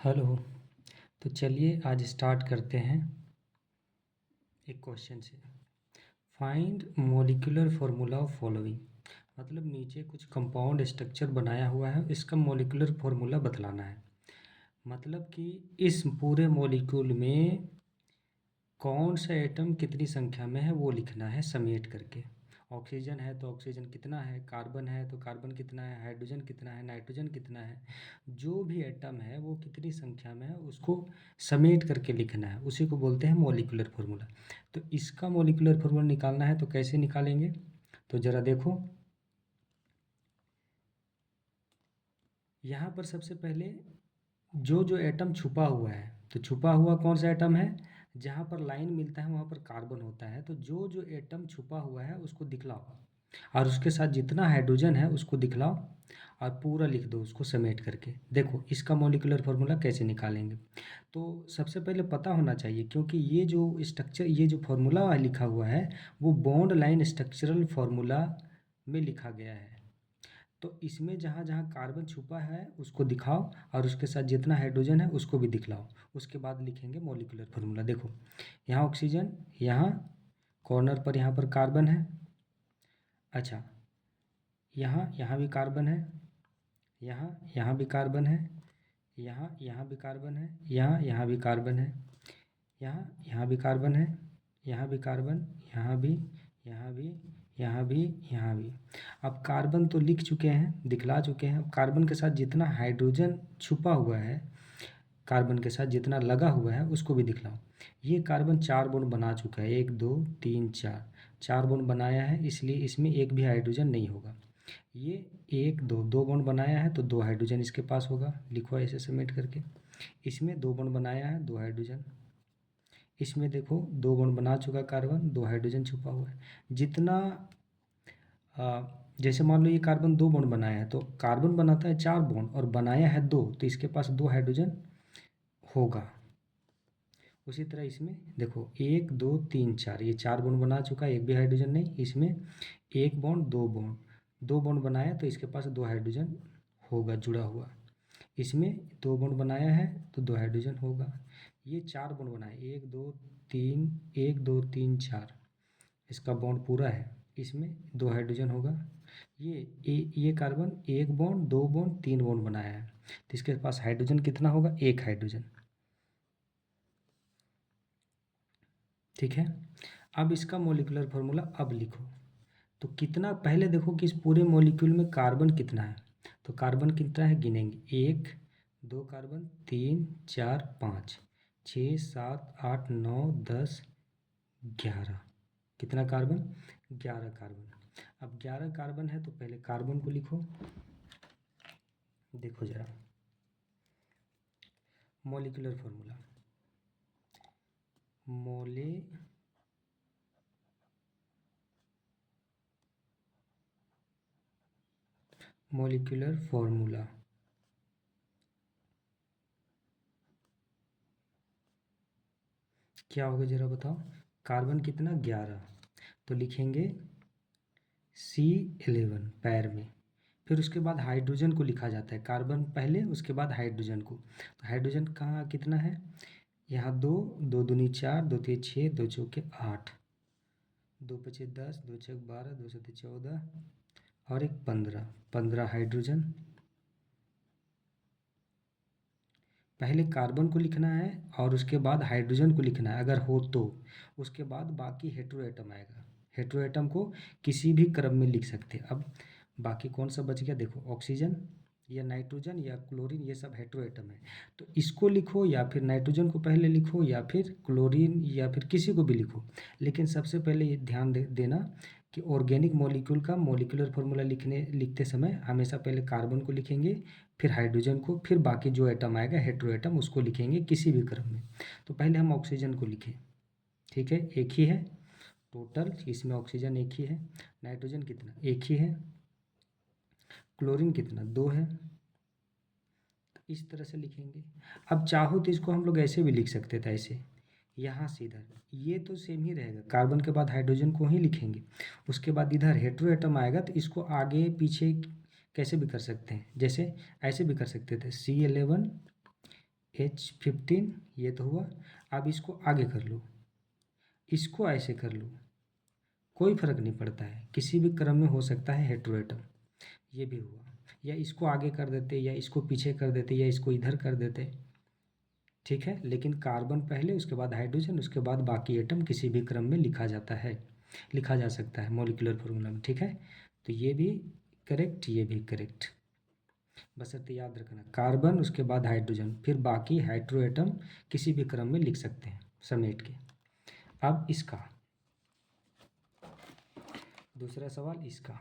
Hello. तो चलिए आज स्टार्ट करते हैं एक क्वेश्चन से। Find molecular formula of following. मतलब नीचे कुछ कंपाउंड स्ट्रक्चर बनाया हुआ है, इसका मॉलिक्यूलर फार्मूला बतलाना है। मतलब कि इस पूरे मॉलिक्यूल में कौन सा एटम कितनी संख्या में है वो लिखना है समेट करके। ऑक्सीजन है तो ऑक्सीजन कितना है, कार्बन है तो कार्बन कितना है, हाइड्रोजन कितना है, नाइट्रोजन कितना है, जो भी एटम है वो कितनी संख्या में है उसको समेट करके लिखना है, उसी को बोलते हैं मॉलिक्यूलर फार्मूला। तो इसका मॉलिक्यूलर फार्मूला निकालना है तो कैसे निकालेंगे, तो ज़रा देखो। यहाँ पर सबसे पहले जो जो एटम छुपा हुआ है, तो छुपा हुआ कौन सा एटम है, जहाँ पर लाइन मिलता है वहाँ पर कार्बन होता है, तो जो जो एटम छुपा हुआ है उसको दिखलाओ और उसके साथ जितना हाइड्रोजन है उसको दिखलाओ और पूरा लिख दो उसको समेट करके। देखो इसका मॉलिक्यूलर फार्मूला कैसे निकालेंगे। तो सबसे पहले पता होना चाहिए, क्योंकि ये जो स्ट्रक्चर, ये जो फार्मूला लिखा हुआ है वो बॉन्ड लाइन स्ट्रक्चरल फार्मूला में लिखा गया है। तो इसमें जहाँ जहाँ कार्बन छुपा है उसको दिखाओ और उसके साथ जितना हाइड्रोजन है उसको भी दिखलाओ, उसके बाद लिखेंगे मॉलिक्यूलर फार्मूला। देखो यहाँ ऑक्सीजन, यहाँ कॉर्नर पर यहाँ पर कार्बन है। अच्छा, यहाँ यहाँ भी कार्बन है, यहाँ भी कार्बन है, यहाँ भी कार्बन है, यहाँ भी कार्बन है, यहाँ भी कार्बन है, यहाँ भी कार्बन, यहाँ भी, यहाँ भी, यहाँ भी, यहाँ भी। अब कार्बन तो लिख चुके हैं, दिखला चुके हैं। अब कार्बन के साथ जितना हाइड्रोजन छुपा हुआ है, कार्बन के साथ जितना लगा हुआ है उसको भी दिखलाओ। ये कार्बन 4 बॉन्ड बना चुका है, 1 2 3 4, 4 बॉन्ड बनाया है, इसलिए इसमें एक भी हाइड्रोजन नहीं होगा। ये 1 2 2 बॉन्ड बनाया है तो 2 हाइड्रोजन इसके पास होगा, लिखो ऐसे समेट करके। इसमें 2 बॉन्ड बनाया है, 2 हाइड्रोजन। इसमें देखो 2 बॉन्ड बना चुका कार्बन, 2 हाइड्रोजन छुपा हुआ है। जितना जैसे मान लो ये कार्बन 2 बॉन्ड बनाया है तो कार्बन बनाता है 4 बॉन्ड और बनाया है 2, तो इसके पास 2 हाइड्रोजन होगा। उसी तरह इसमें देखो 1 2 3 4, ये 4 बॉन्ड बना चुका है, एक भी हाइड्रोजन नहीं। इसमें 1 बॉन्ड 2 बॉन्ड, 2 बॉन्ड बनाया तो इसके पास 2 हाइड्रोजन होगा जुड़ा हुआ। इसमें 2 बॉन्ड बनाया है तो 2 हाइड्रोजन होगा। ये 4 बॉन्ड बनाए, 1 2 3, 1 2 3 4, इसका बॉन्ड पूरा है, इसमें 2 हाइड्रोजन होगा। ये कार्बन 1 बॉन्ड 2 बॉन्ड 3 बॉन्ड बनाया है तो इसके पास हाइड्रोजन कितना होगा, 1 हाइड्रोजन। ठीक है। अब इसका मॉलिक्यूलर फार्मूला अब लिखो। तो कितना, पहले देखो कि इस पूरे मॉलिक्यूल में कार्बन कितना है। तो कार्बन कितना है गिनेंगे, 1 2 कार्बन, 3 4 5 6 7 8 9 10 11। कितना कार्बन, 11 कार्बन। अब 11 कार्बन है तो पहले कार्बन को लिखो। देखो जरा मॉलिक्यूलर फार्मूला, मोले मॉलिक्यूलर फार्मूला क्या होगा जरा बताओ। कार्बन कितना, 11, तो लिखेंगे C11 पैर में। फिर उसके बाद हाइड्रोजन को लिखा जाता है, कार्बन पहले उसके बाद हाइड्रोजन को। तो हाइड्रोजन कहाँ कितना है, यहाँ 2 2 दूनी 4, 2 तीन 6, 2 चौके 8, 2 पचे 10, 2 छक 12, 2 सत्ते 14 और एक 15, 15 हाइड्रोजन। पहले कार्बन को लिखना है और उसके बाद हाइड्रोजन को लिखना है अगर हो तो, उसके बाद बाकी हेटेरो एटम आएगा। हेटेरो एटम को किसी भी क्रम में लिख सकते हैं। अब बाकी कौन सा बच गया, देखो ऑक्सीजन या नाइट्रोजन या क्लोरीन, ये सब हेटेरो एटम है। तो इसको लिखो या फिर नाइट्रोजन को पहले लिखो या फिर क्लोरीन या फिर किसी को भी लिखो, लेकिन सबसे पहले ये ध्यान देना कि ऑर्गेनिक मॉलिक्यूल का मॉलिक्यूलर फार्मूला लिखते समय हमेशा पहले कार्बन को लिखेंगे, फिर हाइड्रोजन को, फिर बाकी जो एटम आएगा हेटेरो एटम उसको लिखेंगे किसी भी क्रम में। तो पहले हम ऑक्सीजन को लिखें, ठीक है, एक ही है टोटल, इसमें ऑक्सीजन एक ही है। नाइट्रोजन कितना, एक ही है। क्लोरीन कितना, 2 है। इस तरह से लिखेंगे। अब चाहो तो इसको हम लोग ऐसे भी लिख सकते थे, ऐसे यहाँ से इधर, ये तो सेम ही रहेगा, कार्बन के बाद हाइड्रोजन को ही लिखेंगे। उसके बाद इधर हेटेरो एटम आएगा तो इसको आगे पीछे कैसे भी कर सकते हैं, जैसे ऐसे भी कर सकते थे, C11 H15 ये तो हुआ। अब इसको आगे कर लो, इसको ऐसे कर लो, कोई फर्क नहीं पड़ता है, किसी भी क्रम में हो सकता है हेटेरोएटम। ये भी हुआ, या इसको आगे कर देते, या इसको पीछे कर देते, या इसको इधर कर देते, ठीक है। लेकिन कार्बन पहले, उसके बाद हाइड्रोजन, उसके बाद बाकी एटम किसी भी क्रम में लिखा जाता है, लिखा जा सकता है मॉलिक्यूलर फॉर्मूला में, ठीक है। तो ये भी करेक्ट, ये भी करेक्ट। बशर्ते याद रखना, कार्बन उसके बाद हाइड्रोजन, फिर बाकी हाइड्रो एटम किसी भी क्रम में लिख सकते हैं समेट के। अब इसका दूसरा सवाल इसका,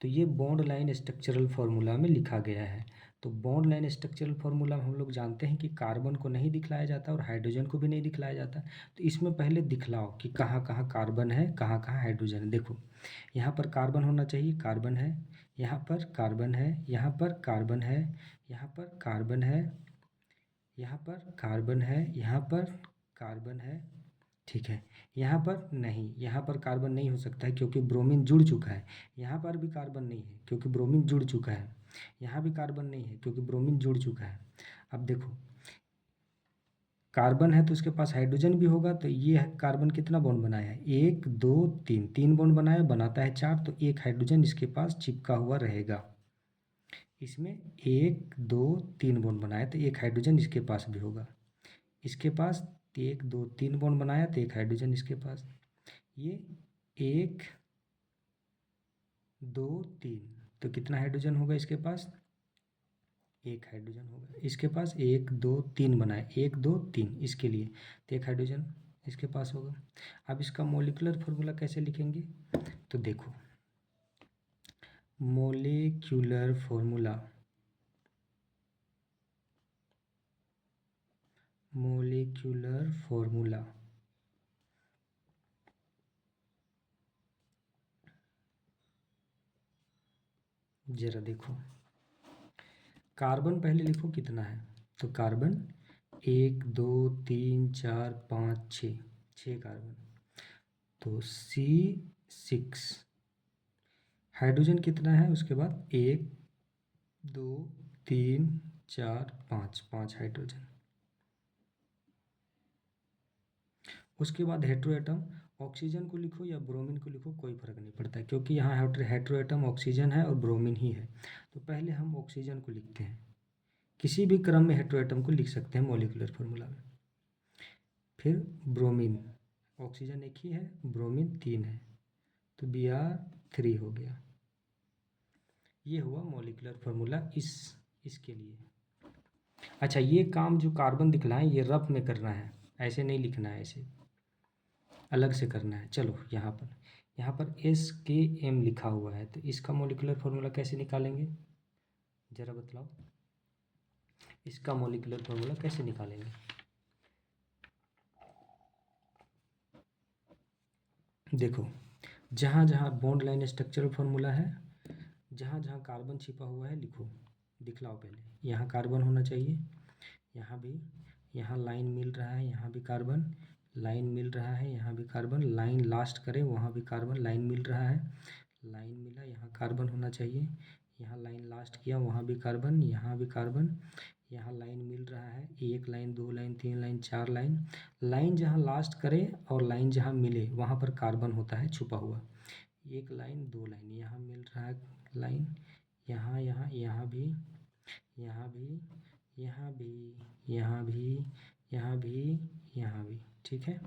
तो ये बॉन्ड लाइन स्ट्रक्चरल फार्मूला में लिखा गया है। तो बॉन्ड लाइन स्ट्रक्चरल फार्मूला में हम लोग जानते हैं कि कार्बन को नहीं दिखलाया जाता और हाइड्रोजन को भी नहीं दिखलाया जाता। तो इसमें पहले दिखलाओ कि कहाँ कहाँ कार्बन है, कहाँ कहाँ हाइड्रोजन है। देखो यहाँ पर कार्बन होना चाहिए, कार्बन है, यहाँ पर कार्बन है, यहाँ पर कार्बन है, यहाँ पर कार्बन है, यहाँ पर कार्बन है, यहाँ पर कार्बन है, ठीक है। यहाँ पर नहीं, यहाँ पर कार्बन नहीं हो सकता है क्योंकि ब्रोमीन जुड़ चुका है। यहाँ पर भी कार्बन नहीं है क्योंकि ब्रोमीन जुड़ चुका है। यहाँ भी कार्बन नहीं है क्योंकि ब्रोमीन जुड़ चुका है। अब देखो कार्बन है तो उसके पास हाइड्रोजन भी होगा, तो ये कार्बन कितना बॉन्ड बनाया है, 1 2 3, 3 बॉन्ड बनाया, बनाता है 4, तो एक हाइड्रोजन इसके पास चिपका हुआ रहेगा। इसमें 1 2 3 बॉन्ड बनाया तो एक हाइड्रोजन इसके पास भी होगा। इसके पास 1 2 3 बॉन्ड बनाया तो एक हाइड्रोजन इसके पास। ये 1 2 3, तो कितना हाइड्रोजन होगा इसके पास, एक हाइड्रोजन होगा। इसके पास 1 2 3 बनाए, 1 2 3 इसके लिए, तो एक हाइड्रोजन इसके पास होगा। अब इसका मॉलिक्यूलर फार्मूला कैसे लिखेंगे, तो देखो मोलिक्यूलर फार्मूला, मोलिक्यूलर फार्मूला जरा देखो, कार्बन पहले लिखो कितना है, तो कार्बन 1 2 3 4 5 6, 6 कार्बन, तो C6। हाइड्रोजन कितना है उसके बाद, 1 2 3 4 5, 5 हाइड्रोजन। उसके बाद हेटेरो एटम, ऑक्सीजन को लिखो या ब्रोमीन को लिखो कोई फर्क नहीं पड़ता क्योंकि यहाँ हेटेरो एटम ऑक्सीजन है और ब्रोमीन ही है। तो पहले हम ऑक्सीजन को लिखते हैं, किसी भी क्रम में हेटेरो एटम को लिख सकते हैं मॉलिक्यूलर फार्मूला में। फिर ब्रोमीन, ऑक्सीजन एक ही है, ब्रोमीन 3 है, तो Br3 हो गया। ये हुआ मॉलिक्यूलर फार्मूला इसके लिए। अच्छा, ये काम जो कार्बन दिखलाएं ये रफ में करना है, ऐसे नहीं लिखना है, ऐसे अलग से करना है। चलो यहाँ पर SKM लिखा हुआ है, तो इसका मॉलिक्यूलर फार्मूला कैसे निकालेंगे, जरा बतलाओ, इसका मॉलिक्यूलर फार्मूला कैसे निकालेंगे। देखो जहाँ जहाँ बॉन्ड लाइन स्ट्रक्चरल फार्मूला है, जहाँ जहाँ कार्बन छिपा हुआ है लिखो, दिखलाओ पहले। यहाँ कार्बन होना चाहिए, यहाँ भी, यहाँ लाइन मिल रहा है, यहाँ भी कार्बन, लाइन मिल रहा है, यहाँ भी कार्बन, लाइन लास्ट करें वहाँ भी कार्बन, लाइन मिल रहा है, लाइन मिला, यहाँ कार्बन होना चाहिए, यहाँ लाइन लास्ट किया वहाँ भी कार्बन, यहाँ भी कार्बन, यहाँ लाइन मिल रहा है, 1 line 2 line 3 line 4 line, line जहाँ लास्ट करे और लाइन जहाँ मिले वहाँ पर कार्बन होता है छुपा हुआ। 1 लाइन 2 लाइन यहाँ मिल रहा है लाइन, यहाँ यहाँ यहाँ भी, यहाँ भी, यहाँ भी, यहाँ भी, यहाँ भी, यहाँ भी, ठीक है।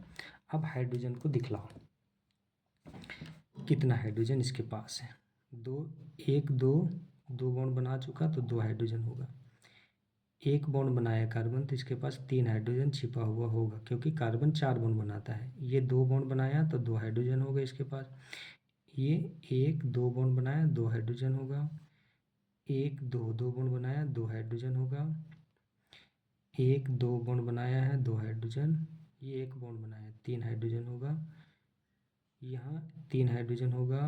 अब हाइड्रोजन को दिखलाओ, कितना हाइड्रोजन इसके पास है, 2 1 2, 2 बॉन्ड बना चुका तो 2 हाइड्रोजन होगा। 1 बॉन्ड बनाया कार्बन तो इसके पास 3 हाइड्रोजन छिपा हुआ होगा क्योंकि कार्बन 4 बॉन्ड बनाता है। ये 2 बॉन्ड बनाया तो 2 हाइड्रोजन होगा इसके पास। ये 1 2 बॉन्ड बनाया 2 हाइड्रोजन होगा, 1 2 2 बॉन्ड बनाया 2 हाइड्रोजन होगा, 1 2 बॉन्ड बनाया है 2 हाइड्रोजन, ये 1 बॉन्ड बनाया 3 हाइड्रोजन होगा, यहाँ 3 हाइड्रोजन होगा,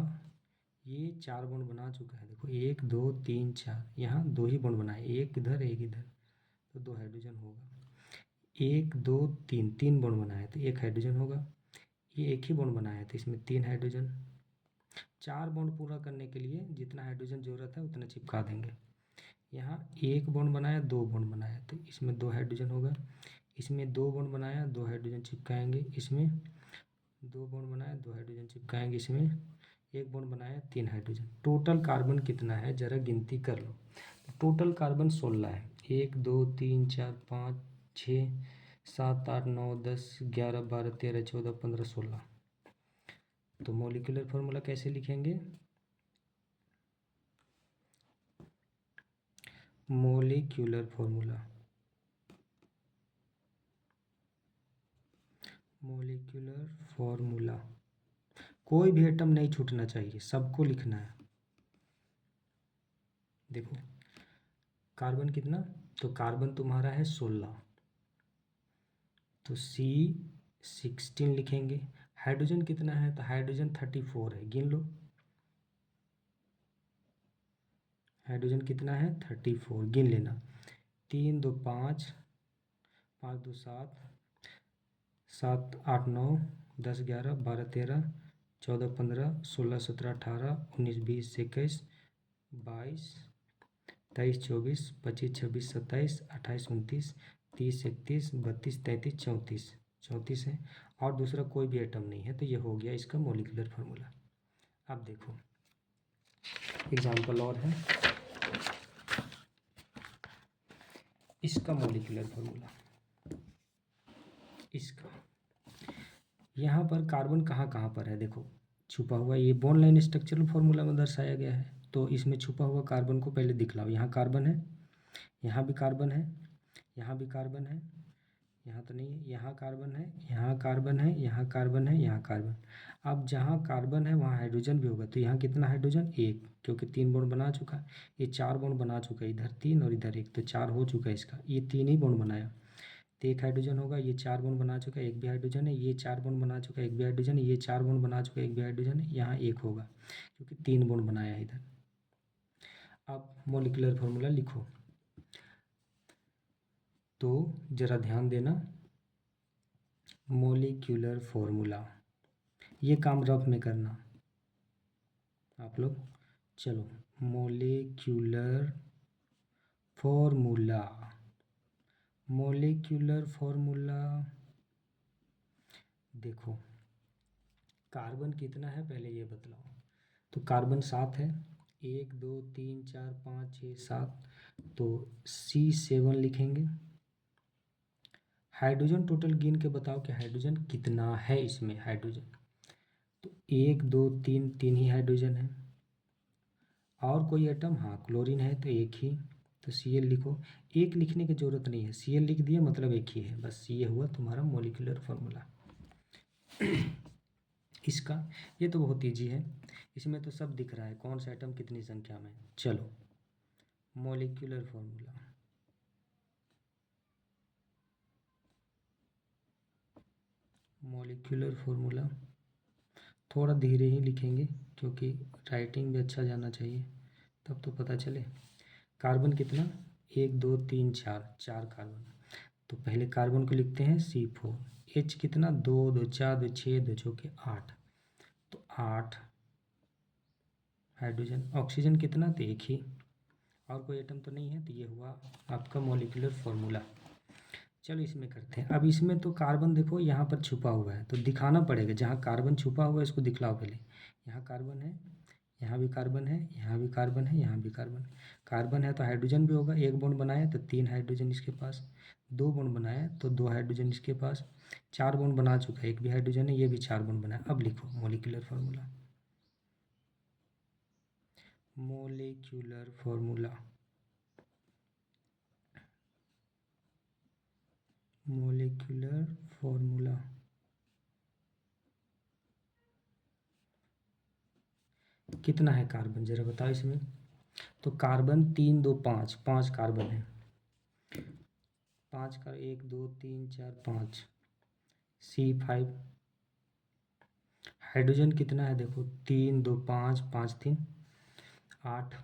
ये 4 बॉन्ड बना चुका है। देखो 1 2 3 4, यहाँ 2 ही बॉन्ड बनाए, एक इधर एक इधर, तो 2 हाइड्रोजन होगा। 1 2 3, 3 बॉन्ड बनाया तो 1 हाइड्रोजन होगा, ये एक ही बॉन्ड बनाया तो इसमें 3 हाइड्रोजन। 4 बॉन्ड पूरा करने के लिए जितना हाइड्रोजन ज़रूरत है उतना चिपका देंगे। यहाँ एक बॉन्ड बनाया, दो बॉन्ड बनाया, तो इसमें दो हाइड्रोजन होगा। इसमें दो बॉन्ड बनाया, दो हाइड्रोजन चिपकाएंगे। इसमें दो बॉन्ड बनाया, दो हाइड्रोजन चिपकाएंगे। इसमें एक बॉन्ड बनाया, तीन हाइड्रोजन। टोटल कार्बन कितना है जरा गिनती कर लो। तो टोटल कार्बन 16 है। 1 2 3 4 5 6 7 8 9 10 11 12 13 14 15 16। तो मॉलिक्यूलर फॉर्मूला कैसे लिखेंगे? मॉलिक्यूलर फॉर्मूला, मॉलिक्यूलर फॉर्मूला, कोई भी एटम नहीं छूटना चाहिए, सबको लिखना है। देखो कार्बन कितना, तो कार्बन तुम्हारा है 16, तो C16 लिखेंगे। हाइड्रोजन कितना है, तो हाइड्रोजन 34 है, गिन लो। हाइड्रोजन कितना है, 34, गिन लेना। 3 2 5, 5 2 7, 7 8 9 10 11 12 13 14 15 16 17 18 19 20 21 22 23 24 25 26 27 28 29 30 31 32 33 34, 34 है। और दूसरा कोई भी एटम नहीं है, तो ये हो गया इसका मॉलिक्यूलर फार्मूला। अब देखो एग्जाम्पल और है इसका मॉलिक्यूलर फार्मूला। इसका यहाँ पर कार्बन कहाँ कहाँ पर है, देखो छुपा हुआ, ये बॉन्ड लाइन स्ट्रक्चरल फार्मूला में दर्शाया गया है। तो इसमें छुपा हुआ कार्बन को पहले दिखलाओ। यहाँ कार्बन है, यहाँ भी कार्बन है, यहाँ भी कार्बन है, यहाँ तो नहीं है, यहाँ कार्बन है, यहाँ कार्बन है, यहाँ कार्बन है, यहाँ कार्बन। अब जहाँ कार्बन है वहाँ हाइड्रोजन भी होगा, तो यहाँ कितना हाइड्रोजन, एक, क्योंकि तीन बॉन्ड बना चुका है। ये चार बॉन्ड बना चुका है, इधर तीन और इधर एक, तो चार हो चुका है इसका। ये तीन ही बॉन्ड बनाया, तो एक हाइड्रोजन होगा। ये चार बॉन्ड बना चुका है, एक भी हाइड्रोजन है। ये चार बॉन्ड बना चुका है, एक भी हाइड्रोजन है। ये चार बॉन्ड बना चुका है, एक भी हाइड्रोजन है। यहाँ एक होगा क्योंकि तीन बॉन्ड बनाया है इधर। अब मॉलिक्यूलर फार्मूला लिखो, तो जरा ध्यान देना। मॉलिक्यूलर फॉर्मूला, ये काम रफ में करना आप लोग। चलो मॉलिक्यूलर फॉर्मूला, मॉलिक्यूलर फॉर्मूला देखो कार्बन कितना है पहले ये बतलाओ। तो कार्बन 7 है, 1 2 3 4 5 6 7, तो C7 लिखेंगे। हाइड्रोजन टोटल गिन के बताओ कि हाइड्रोजन कितना है इसमें। हाइड्रोजन तो 1 2 3, तीन ही हाइड्रोजन है। और कोई एटम, हाँ क्लोरीन है, तो एक ही, तो Cl लिखो। एक लिखने की जरूरत नहीं है, Cl लिख दिया मतलब एक ही है, बस ये हुआ तुम्हारा मॉलिक्यूलर फार्मूला। इसका ये तो बहुत ईजी है, इसमें तो सब दिख रहा है कौन सा एटम कितनी संख्या में। चलो मॉलिक्यूलर फार्मूला, मॉलिक्यूलर फार्मूला थोड़ा धीरे ही लिखेंगे क्योंकि राइटिंग भी अच्छा जाना चाहिए, तब तो पता चले। कार्बन कितना, 1 2 3 4, चार कार्बन, तो पहले कार्बन को लिखते हैं C4। H कितना, 2 2 4 2 6 2 चौके 8, तो 8 हाइड्रोजन। ऑक्सीजन कितना, तो एक ही, और कोई एटम तो नहीं है, तो ये हुआ आपका मॉलिक्यूलर फार्मूला। चलो इसमें करते हैं। अब इसमें तो कार्बन देखो यहाँ पर छुपा हुआ है, तो दिखाना पड़ेगा। जहाँ कार्बन छुपा हुआ है इसको दिखलाओ पहले। यहाँ कार्बन है, यहाँ भी कार्बन है, यहाँ भी कार्बन है, यहाँ भी कार्बन है। कार्बन है तो हाइड्रोजन भी होगा, एक बॉन्ड बनाया तो तीन हाइड्रोजन इसके पास, दो बॉन्ड बनाया तो दो हाइड्रोजन इसके पास, चार बॉन्ड बना चुका है, एक भी हाइड्रोजन है, ये भी चार बॉन्ड बनाया। अब लिखो molecular formula, molecular formula, molecular formula. कितना है कार्बन जरा बताओ इसमें। तो कार्बन 3 2 5, पाँच कार्बन है, पाँच का 1 2 3 4 5, C5। हाइड्रोजन कितना है देखो, 3 2 5, 5 3 8,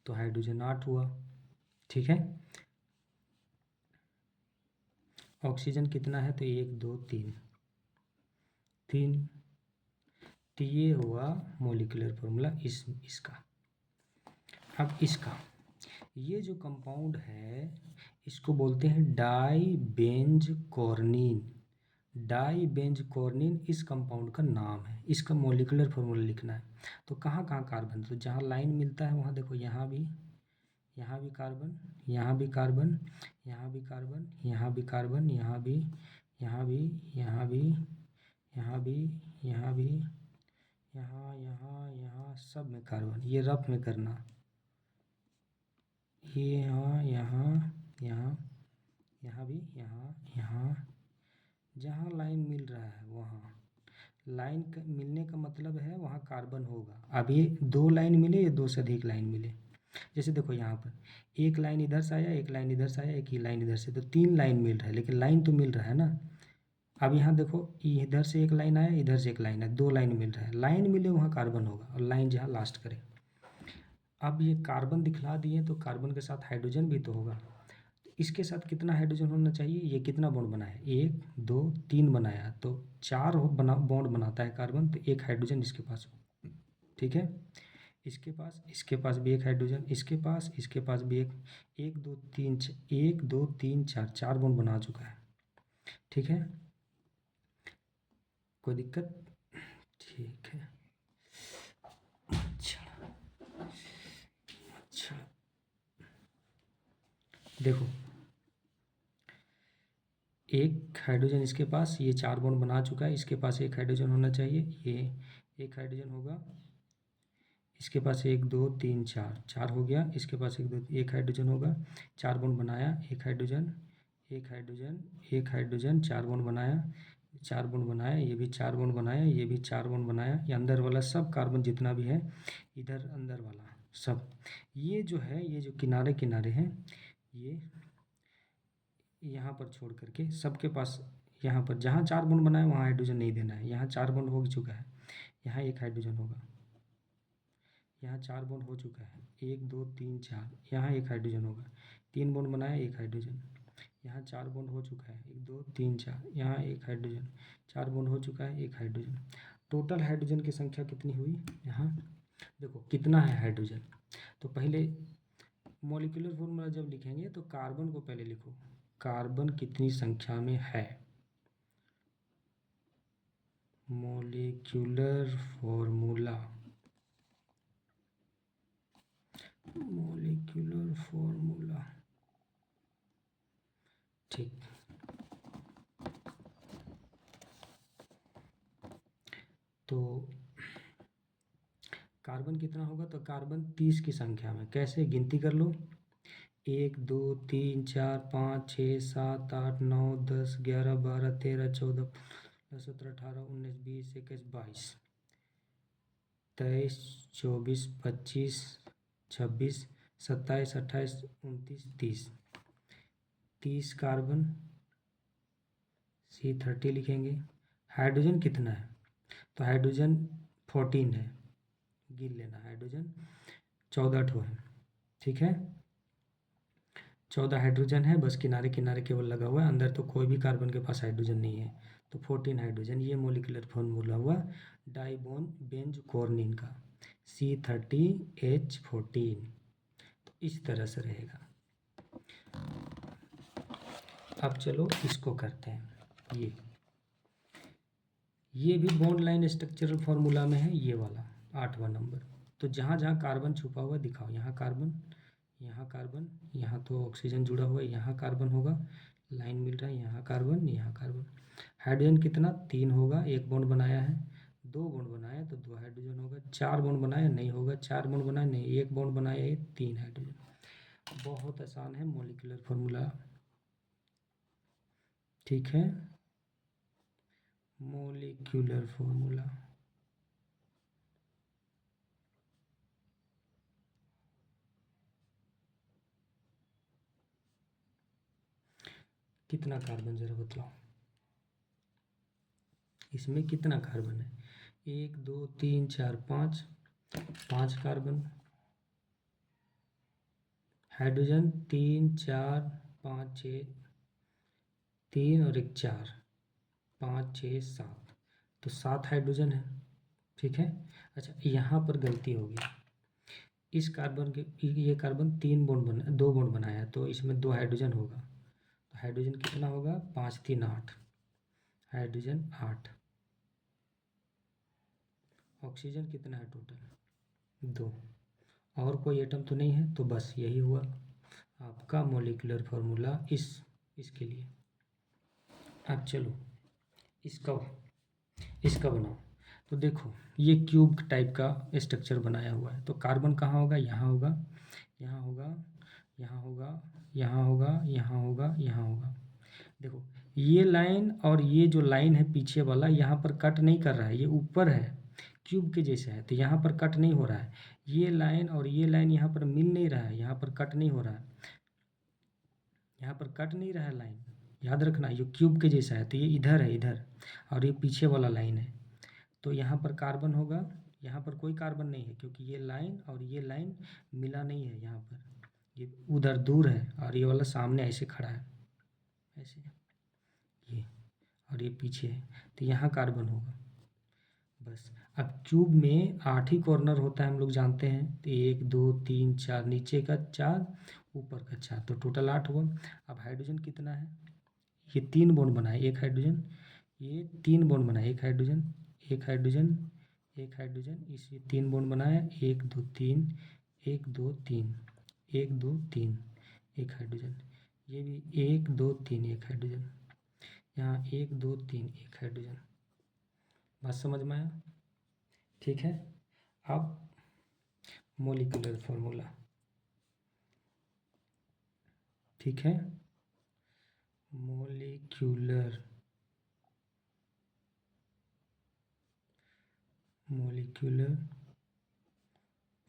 तो हाइड्रोजन 8 हुआ, ठीक है। ऑक्सीजन कितना है, तो 1 2 3, 3, तो ये हुआ मॉलिक्यूलर फार्मूला इसका। अब इसका, ये जो कंपाउंड है इसको बोलते हैं डाईबेंजकोर्निन। डाईबेंजकोर्निन इस कंपाउंड का नाम है, इसका मॉलिक्यूलर फॉर्मूला लिखना है। तो कहाँ कहाँ कार्बन, तो जहाँ लाइन मिलता है वहाँ देखो, यहाँ भी कार्बन, यहाँ भी कार्बन, यहाँ भी कार्बन, यहाँ भी कार्बन, यहाँ भी, यहाँ भी, यहाँ भी, यहाँ भी, यहाँ भी, यहाँ यहाँ यहाँ सब में कार्बन। ये रफ में करना, ये यहाँ यहाँ यहाँ, यहाँ भी, यहाँ यहाँ, जहाँ लाइन मिल रहा है वहाँ लाइन का मिलने का मतलब है वहाँ कार्बन होगा। अब ये दो लाइन मिले या दो से अधिक लाइन मिले, जैसे देखो यहाँ पर एक लाइन इधर से आया, एक लाइन इधर से आया, एक ही लाइन इधर से, तो तीन लाइन मिल रहा है, लेकिन लाइन तो मिल रहा है ना। अब यहाँ देखो इधर से एक लाइन आया, इधर से एक लाइन है, दो लाइन मिल रहा है, लाइन मिले वहाँ कार्बन होगा, और लाइन जहाँ लास्ट करे। अब ये कार्बन दिखला दिए तो कार्बन के साथ हाइड्रोजन भी तो होगा, तो इसके साथ कितना हाइड्रोजन होना चाहिए, ये कितना बॉन्ड बनाया, एक दो तीन बनाया, तो चार बॉन्ड बनाता है कार्बन, तो एक हाइड्रोजन इसके पास हो। ठीक है, इसके पास भी एक हाइड्रोजन, इसके पास भी एक, एक दो तीन एक दो तीन चार, चार बॉन्ड बना चुका है। ठीक है, कोई दिक्कत, ठीक है। अच्छा अच्छा, देखो एक हाइड्रोजन इसके पास, ये चार बॉन्ड बना चुका है, इसके पास एक हाइड्रोजन होना चाहिए, ये एक हाइड्रोजन होगा, इसके पास एक दो तीन चार, चार हो गया, इसके पास एक दो एक हाइड्रोजन होगा, चार बॉन्ड बनाया, एक हाइड्रोजन, एक हाइड्रोजन, एक हाइड्रोजन, चार बॉन्ड बनाया, चार बॉन्ड बनाया, ये भी चार बॉन्ड बनाया, ये भी चार बॉन्ड बनाया, ये अंदर वाला सब कार्बन जितना भी है, इधर अंदर वाला सब, ये जो है, ये जो किनारे किनारे हैं, ये यहाँ पर छोड़ करके सबके पास, यहाँ पर जहाँ चार बॉन्ड बनाए वहाँ हाइड्रोजन नहीं देना है, यहाँ चार बॉन्ड हो चुका है, यहाँ एक हाइड्रोजन होगा, यहाँ चार बॉन्ड हो चुका है, एक दो तीन चार, यहाँ एक हाइड्रोजन होगा, तीन बॉन्ड बनाया, एक हाइड्रोजन, यहाँ चार बॉन्ड हो चुका है, एक दो तीन चार, यहाँ एक हाइड्रोजन, चार बॉन्ड हो चुका है, एक हाइड्रोजन। टोटल हाइड्रोजन की संख्या कितनी हुई, यहाँ देखो कितना है हाइड्रोजन। तो पहले मॉलिक्यूलर फॉर्मूला जब लिखेंगे तो कार्बन को पहले लिखो, कार्बन कितनी संख्या में है, मॉलिक्यूलर फॉर्मूला, मॉलिक्यूलर फॉर्मूला, ठीक। तो कार्बन कितना होगा, तो कार्बन 30 की संख्या में, कैसे गिनती कर लो, एक दो तीन चार पाँच छः सात आठ नौ 10 11 12 13 14 15 17 18 19 20 21 22 23 24 25 26 27 28 29 30, 30 कार्बन, C30 लिखेंगे। हाइड्रोजन कितना है, तो हाइड्रोजन 14 है, गिन लेना, हाइड्रोजन 14 ठो है। ठीक है, 14 हाइड्रोजन है, बस किनारे किनारे केवल लगा हुआ है, अंदर तो कोई भी कार्बन के पास हाइड्रोजन नहीं है, तो 14 हाइड्रोजन, ये मॉलिक्यूलर फॉर्मूला हुआ डाइबेंजकोर्निन का, C30H14। तो इस तरह से रहेगा। अब चलो इसको करते हैं, ये भी बॉन्ड लाइन स्ट्रक्चरल फार्मूला में है, ये वाला 8वां नंबर। तो जहाँ जहाँ कार्बन छुपा हुआ दिखाओ, यहाँ कार्बन, यहाँ कार्बन, यहाँ तो ऑक्सीजन जुड़ा हुआ है, यहाँ कार्बन होगा, लाइन मिल रहा है, यहाँ कार्बन, यहाँ कार्बन। हाइड्रोजन कितना, 3 होगा, एक बॉन्ड बनाया है, 2 बॉन्ड बनाया तो 2 हाइड्रोजन होगा, 4 बॉन्ड बनाया नहीं होगा, 4 बॉन्ड बनाया नहीं, एक बॉन्ड बनाया है, 3 हाइड्रोजन। बहुत आसान है मॉलिक्यूलर फार्मूला। ठीक है, मॉलिक्यूलर फार्मूला, कितना कार्बन जरा बतलाओ, इसमें कितना कार्बन है, 1 2 3 4 5, 5 कार्बन, हाइड्रोजन 3 4 5 6, 3 और 1 4, 5 6 7, तो 7 हाइड्रोजन है। ठीक है, अच्छा यहाँ पर गलती होगी, इस कार्बन के ये कार्बन 2 बॉन्ड बनाया है, तो इसमें 2 हाइड्रोजन होगा। तो हाइड्रोजन कितना होगा? 5 3 8, हाइड्रोजन 8। ऑक्सीजन कितना है टोटल? 2। और कोई एटम तो नहीं है, तो बस यही हुआ आपका मॉलिक्यूलर फार्मूला इसके लिए। अब चलो इसका इसका बनाओ। तो देखो ये क्यूब टाइप का स्ट्रक्चर बनाया हुआ है, तो कार्बन कहाँ होगा? यहाँ होगा, यहाँ होगा, यहाँ होगा, यहाँ होगा, यहाँ होगा, यहाँ होगा। देखो ये लाइन और ये जो लाइन है पीछे वाला, यहाँ पर कट नहीं कर रहा है, ये ऊपर है, क्यूब के जैसा है, तो यहाँ पर कट नहीं हो रहा है। ये लाइन और ये लाइन यहाँ पर मिल नहीं रहा है, यहाँ पर कट नहीं हो रहा है, यहाँ पर कट नहीं रहा है लाइन। याद रखना ये क्यूब के जैसा है, तो ये इधर है इधर, और ये पीछे वाला लाइन है। तो यहाँ पर कार्बन होगा, यहाँ पर कोई कार्बन नहीं है, क्योंकि ये लाइन और ये लाइन मिला नहीं है यहाँ पर, ये उधर दूर है, और ये वाला सामने ऐसे खड़ा है, ऐसे ये, और ये पीछे है, तो यहाँ कार्बन होगा। बस अब क्यूब में 8 ही कॉर्नर होता है, हम लोग जानते हैं, तो 1 2 3 4, नीचे का 4, ऊपर का 4, तो टोटल 8 हुआ। अब हाइड्रोजन कितना है? ये 3 बॉन्ड बनाए, एक हाइड्रोजन, ये 3 बॉन्ड बनाए, एक हाइड्रोजन, एक हाइड्रोजन, एक हाइड्रोजन, इसे 3 बॉन्ड बनाया, 1 2 3, 1 2 3, 1 2 3, एक हाइड्रोजन, ये भी 1 2 3, एक हाइड्रोजन, यहाँ 1 2 3, एक हाइड्रोजन। बात समझ में आया? ठीक है। अब मॉलिक्यूलर फार्मूला, ठीक है, मॉलिक्यूलर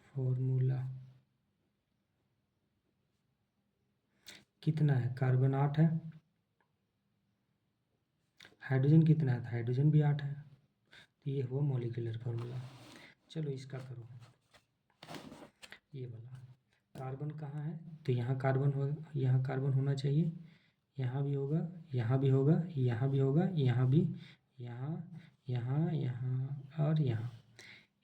फार्मूला कितना है? कार्बन 8 है, हाइड्रोजन कितना है? हाइड्रोजन भी 8 है, तो ये हुआ मॉलिक्यूलर फार्मूला। चलो इसका करो, ये वाला कार्बन कहाँ है? तो यहाँ कार्बन हो, यहाँ कार्बन होना चाहिए, यहाँ भी होगा, यहाँ भी होगा, यहाँ भी होगा, यहाँ भी, यहाँ, यहाँ, यहाँ और यहाँ।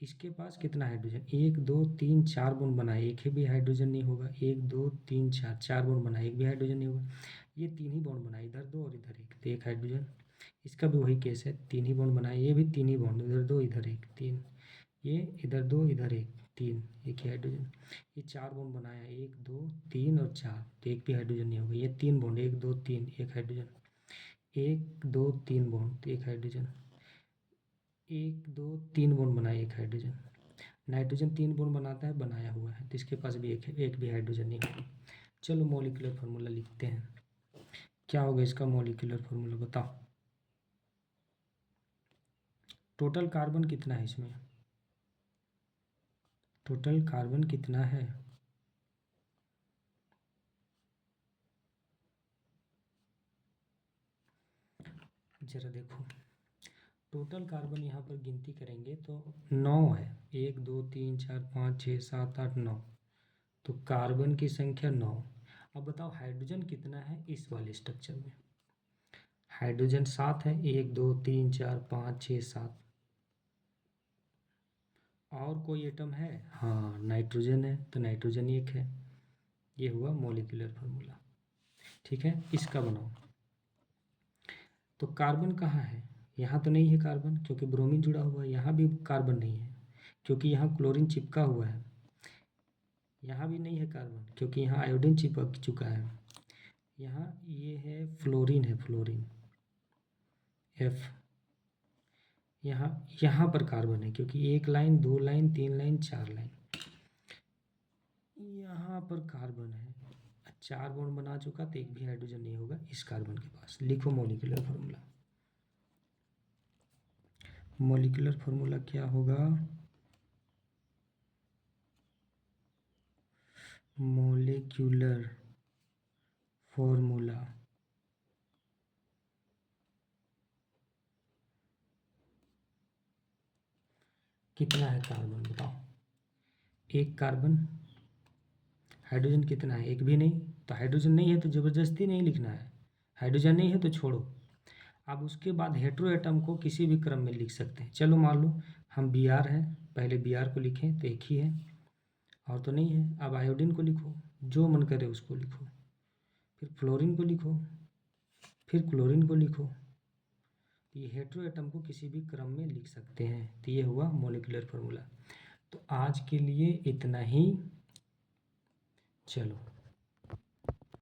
इसके पास कितना हाइड्रोजन? 1 2 3 4 बॉन्ड बनाए, एक ही भी हाइड्रोजन नहीं होगा। 1 2 3 4, 4 बॉन्ड बनाए, एक भी हाइड्रोजन नहीं होगा। ये 3 ही बॉन्ड बनाए, इधर 2 और इधर 1, तो 1 हाइड्रोजन। इसका भी वही केस है, 3 ही बॉन्ड बनाए, ये भी 3 ही बॉन्ड, इधर 2 इधर 1, 3, ये इधर 2 इधर 1, 3, एक ही हाइड्रोजन। ये 4 बॉन्ड बनाया, 1 2 3 और 4, तो एक भी हाइड्रोजन नहीं होगा। ये 3 बॉन्ड, 1 2 3, एक हाइड्रोजन, 1 2 3 बॉन्ड, तो एक हाइड्रोजन, 1 2 3 बॉन्ड बनाए, एक हाइड्रोजन। नाइट्रोजन 3 बॉन्ड बनाता है, बनाया हुआ है, तो इसके पास भी एक भी हाइड्रोजन नहीं होगा। चलो मॉलिक्यूलर फार्मूला लिखते हैं। क्या होगा इसका मॉलिक्यूलर फार्मूला बताओ? टोटल कार्बन कितना है इसमें? टोटल कार्बन कितना है? जरा देखो, टोटल कार्बन यहाँ पर गिनती करेंगे तो 9 है, 1 2 3 4 5 6 7 8 9, तो कार्बन की संख्या 9। अब बताओ हाइड्रोजन कितना है इस वाले स्ट्रक्चर में? हाइड्रोजन 7 है, 1 2 3 4 5 6 7। और कोई एटम है? हाँ नाइट्रोजन है, तो नाइट्रोजन 1 है। ये हुआ मॉलिक्यूलर फार्मूला। ठीक है, इसका बनाओ। तो कार्बन कहाँ है? यहाँ तो नहीं है कार्बन, क्योंकि ब्रोमीन जुड़ा हुआ है। यहाँ भी कार्बन नहीं है, क्योंकि यहाँ क्लोरीन चिपका हुआ है। यहाँ भी नहीं है कार्बन, क्योंकि यहाँ आयोडीन चिपक चुका है। यहाँ ये है फ्लोरीन, है फ्लोरीन, F। यहाँ यहाँ पर कार्बन है, क्योंकि 1 लाइन 2 लाइन 3 लाइन 4 लाइन, यहाँ पर कार्बन है। 4 बॉन्ड बना चुका, तो एक भी हाइड्रोजन नहीं होगा इस कार्बन के पास। लिखो मॉलिक्यूलर फार्मूला। मॉलिक्यूलर फार्मूला क्या होगा? मॉलिक्यूलर फार्मूला कितना है कार्बन बताओ? 1 कार्बन। हाइड्रोजन कितना है? एक भी नहीं। तो हाइड्रोजन नहीं है तो ज़बरदस्ती नहीं लिखना है, हाइड्रोजन नहीं है तो छोड़ो। अब उसके बाद हेटेरो एटम को किसी भी क्रम में लिख सकते हैं। चलो मान लो हम बी आर है, पहले बी आर को लिखें तो एक ही है, और तो नहीं है। अब आयोडीन को लिखो, जो मन करे उसको लिखो, फिर फ्लोरीन को लिखो, फिर क्लोरीन को लिखो। ये हेटेरो एटम को किसी भी क्रम में लिख सकते हैं। तो ये हुआ मॉलिक्यूलर फार्मूला। तो आज के लिए इतना ही। चलो।